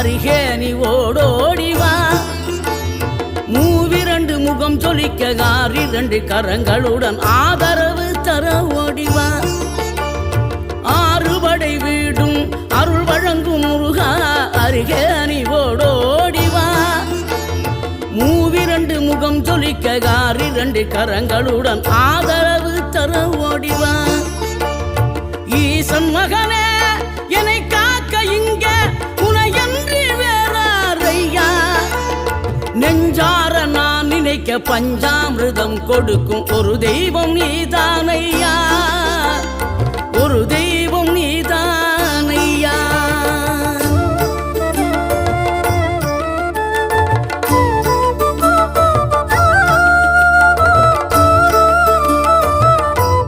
அருகே நீ ஓடோடிவா மூவிரண்டு முகம் ஜொலிக்க ஆறிரண்டு கரங்களுடன் ஆதரவு தர ஓடிவா ஆறுபடை வீடும் அருள் வழங்கும் முருகா அருகே நீ ஓடோடிவா மூவிரண்டு முகம் ஜொலிக்க ஆறிரண்டு கரங்களுடன் ஆதரவு தர ஓடிவா ஈசன் மகனே என்னை காக்க இங்க உனையன்றி வேறாரையா நெஞ்சார நான் நினைக்க பஞ்சாமிர்தம் கொடுக்கும் ஒரு தெய்வம் நீதானையா